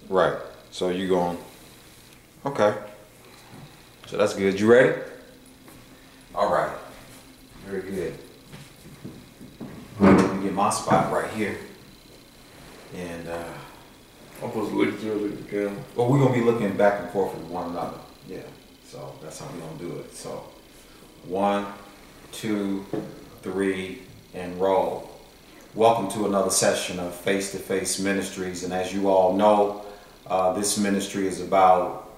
Right. So you going, okay. So that's good. You ready? All right. Very good. Let me get my spot right here. And I'm supposed to look at you or look at the camera. well, we're gonna be looking back and forth with one another. Yeah. So that's how we're gonna do it. So 1, 2, 3, and roll. Welcome to another session of Face to Face Ministries, and as you all know, this ministry is about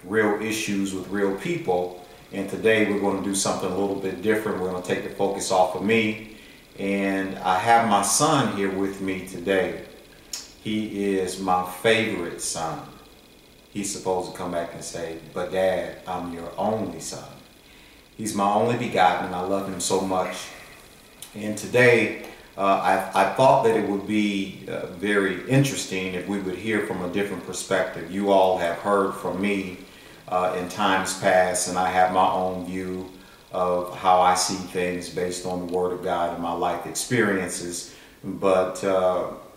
real issues with real people. And today we're going to do something a little bit different. We're going to take the focus off of me, and I have my son here with me today. He is my favorite son. He's supposed to come back and say, "But Dad, I'm your only son." He's my only begotten, and I love him so much. And today, I thought that it would be very interesting if we would hear from a different perspective. You all have heard from me in times past, and I have my own view of how I see things based on the Word of God and my life experiences. But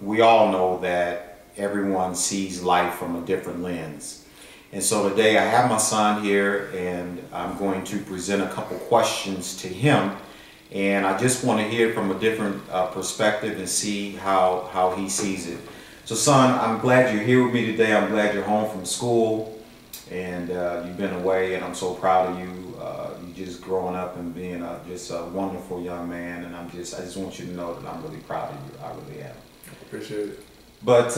we all know that everyone sees life from a different lens. And so today I have my son here, and I'm going to present a couple questions to him. And I just want to hear from a different perspective and see how he sees it. So son, I'm glad you're here with me today. I'm glad you're home from school, and you've been away, and I'm so proud of you. You just growing up and being just a wonderful young man, and I just want you to know that I'm really proud of you. I really am. Appreciate it. But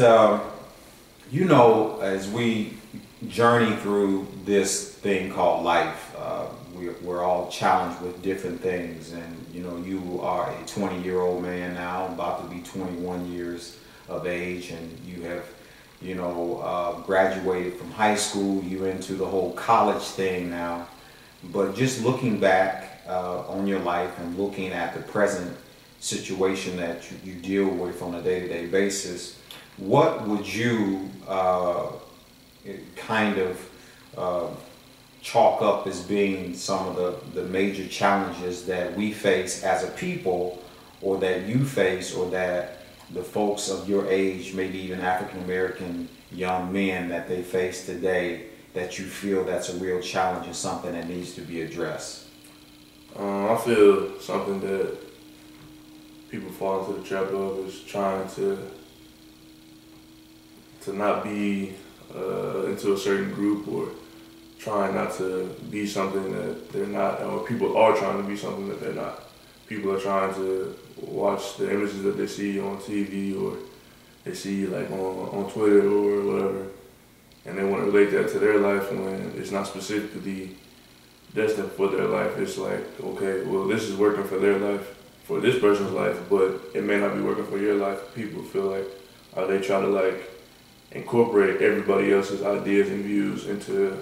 you know, as we journey through this thing called life, we're all challenged with different things. And you know, you are a 20-year-old man now, about to be 21 years of age, and you have, you know, graduated from high school. You're into the whole college thing now. But just looking back on your life and looking at the present situation that you deal with on a day-to-day basis, what would you kind of chalk up as being some of the major challenges that we face as a people, or that you face, or that the folks of your age, maybe even African American young men, that they face today, that you feel that's a real challenge and something that needs to be addressed? I feel something that people fall into the trap of is trying to not be into a certain group, or trying not to be something that they're not, or people are trying to be something that they're not. People are trying to watch the images that they see on TV, or they see like on Twitter or whatever, and they want to relate that to their life when it's not specifically destined for their life. It's like, okay, well, this is working for their life, for this person's life, but it may not be working for your life. People feel like they try to like incorporate everybody else's ideas and views into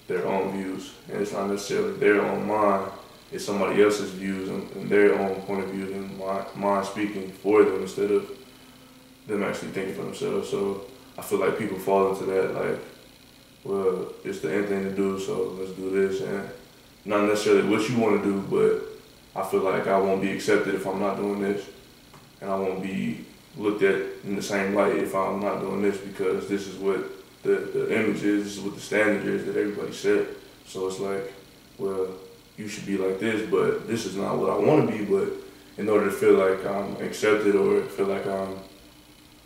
their own views, and it's not necessarily their own mind. It's somebody else's views and their own point of view, and mind speaking for them instead of them actually thinking for themselves. So I feel like people fall into that, like, well, it's the end thing to do, so let's do this, and not necessarily what you want to do, but I feel like I won't be accepted if I'm not doing this, and I won't be looked at in the same light if I'm not doing this, because this is what the image is, this is what the standard is that everybody set. So it's like, well, you should be like this, but this is not what I want to be. But in order to feel like I'm accepted, or feel like I'm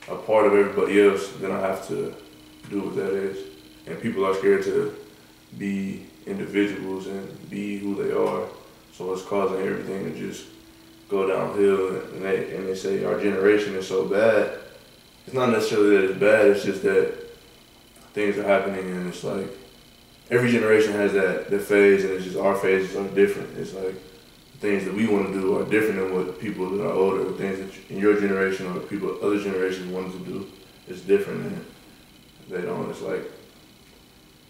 a part of everybody else, then I have to do what that is. And people are scared to be individuals and be who they are. So it's causing everything to just go downhill. And they say our generation is so bad. It's not necessarily that it's bad, it's just that things are happening, and it's like every generation has that phase, and it's just our phases are different. It's like things that we want to do are different than what people that are older, or things that in your generation or people other generations wanted to do is different, and they don't. It's like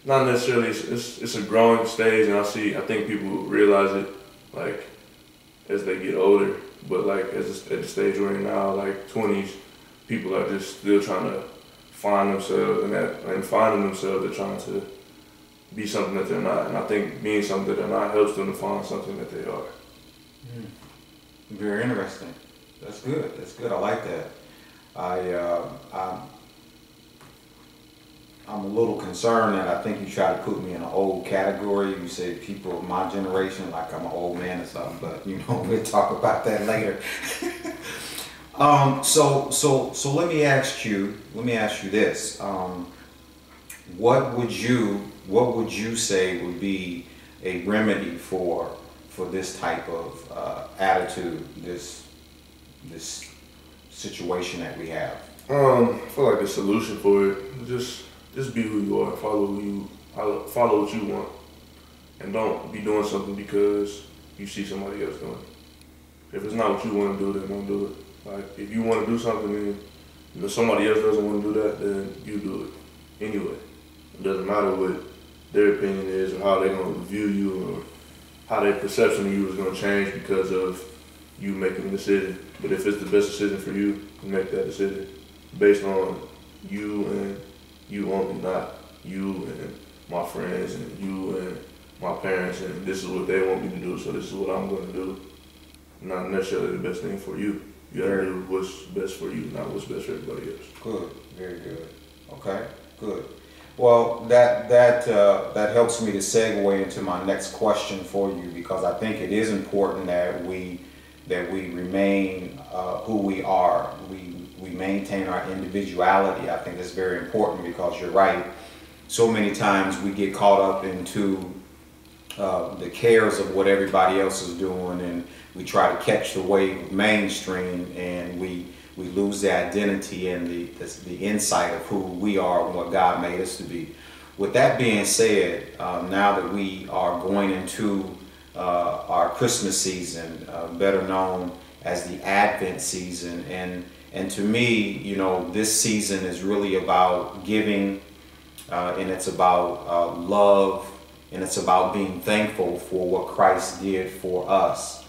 not necessarily. It's a growing stage, and I think people realize it like as they get older. But like at the stage we're in now, like 20s, people are just still trying to find themselves, and finding themselves, they're trying to be something that they're not. And I think being something that they're not helps them to find something that they are. Very interesting. That's good. That's good. I like that. I'm a little concerned that I think you try to put me in an old category. You say people of my generation, like I'm an old man or something, but you know, we'll talk about that later. So let me ask you this. What would you say would be a remedy for this type of attitude, this situation that we have? I feel like the solution for it, just be who you are, follow what you want, and don't be doing something because you see somebody else doing it. If it's not what you want to do, then don't do it. Like, if you want to do something and if somebody else doesn't want to do that, then you do it anyway. It doesn't matter what their opinion is or how they're going to view you or how their perception of you is going to change because of you making a decision. But if it's the best decision for you, make that decision based on you and you only, not you and my friends and you and my parents, and this is what they want me to do, so this is what I'm going to do. Not necessarily the best thing for you. You gotta do what's best for you, not what's best for everybody else. Good, very good. Okay, good. Well, that helps me to segue into my next question for you, because I think it is important that we remain who we are. We maintain our individuality. I think that's very important, because you're right. So many times we get caught up into the cares of what everybody else is doing, and we try to catch the wave of mainstream, and we lose the identity and the insight of who we are and what God made us to be. With that being said, now that we are going into our Christmas season, better known as the Advent season, and to me, you know, this season is really about giving, and it's about love, and it's about being thankful for what Christ did for us.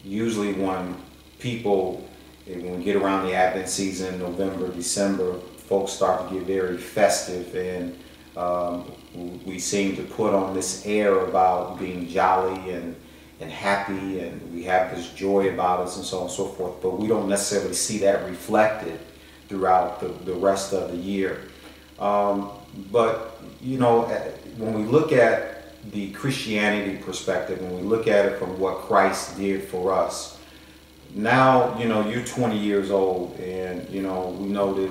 Usually when we get around the Advent season, November, December, folks start to get very festive, and we seem to put on this air about being jolly and happy, and we have this joy about us and so on and so forth, but we don't necessarily see that reflected throughout the rest of the year. But you know, when we look at the Christianity perspective, when we look at it from what Christ did for us, now, you know, you're 20 years old, and you know, we know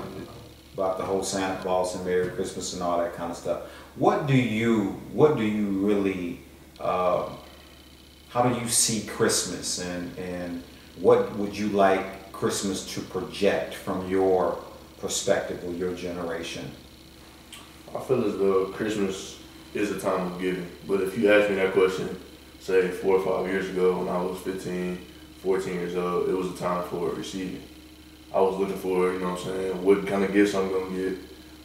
about the whole Santa Claus and Merry Christmas and all that kind of stuff. What do you really, how do you see Christmas, and what would you like Christmas to project from your perspective or your generation? I feel as though Christmas is a time of giving, but if you asked me that question, say 4 or 5 years ago when I was 15, 14 years old, it was a time for receiving. I was looking for, you know what I'm saying, what kind of gifts I'm going to get,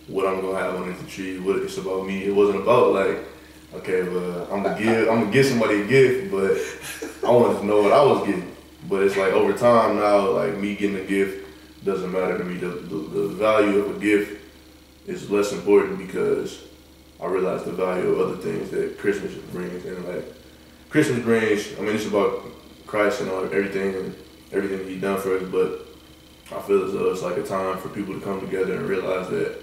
what I'm going to have underneath the tree, what it's about me. It wasn't about like, okay, well, I'm gonna give somebody a gift, but I wanted to know what I was getting. But it's like over time now, like me getting a gift doesn't matter to me. The value of a gift is less important because I realize the value of other things that Christmas brings. And like Christmas brings, I mean, it's about Christ and everything that He's done for us, but I feel as though it's like a time for people to come together and realize that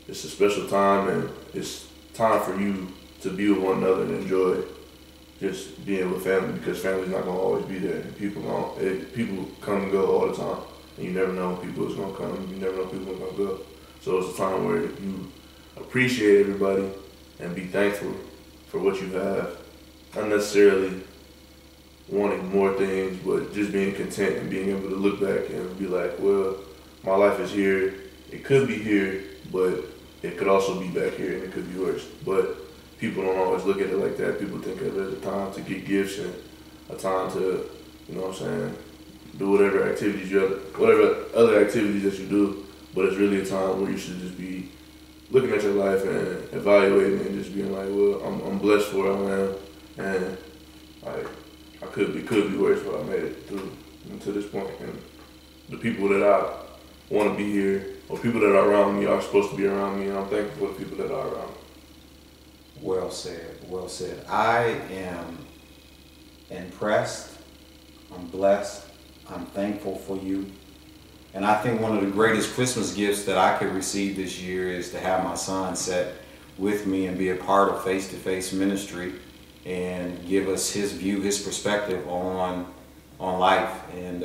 it's a special time, and it's time for you to be with one another and enjoy just being with family, because family's not gonna always be there. People come and go all the time, and you never know when people is gonna come. You never know when people are gonna go. So it's a time where you appreciate everybody and be thankful for what you have, not necessarily wanting more things, but just being content and being able to look back and be like, well, my life is here. It could be here, but it could also be back here, and it could be worse. But people don't always look at it like that. People think of it as a time to get gifts and a time to, you know what I'm saying, do whatever other activities that you do. But it's really a time where you should just be looking at your life and evaluating and just being like, well, I'm blessed for where I am, and like it could be worse, but I made it through to this point. And the people that I want to be here, or people that are around me, are supposed to be around me, and I'm thankful for the people that are around me. Well said, well said. I am impressed, I'm blessed, I'm thankful for you. And I think one of the greatest Christmas gifts that I could receive this year is to have my son sit with me and be a part of face-to-face ministry and give us his view, his perspective on life. And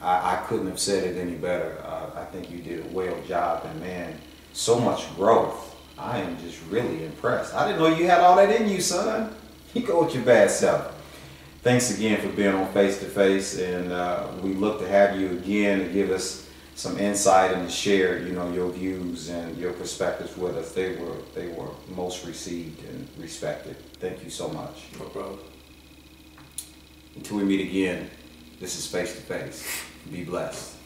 I couldn't have said it any better. I think you did a well job, and man, so much growth. I am just really impressed. I didn't know you had all that in you, son. You go with your bad self. Thanks again for being on Face to Face, and we look to have you again to give us some insight and to share, your views and your perspectives with us. They were most received and respected. Thank you so much. No problem. Until we meet again, this is Face to Face. Be blessed.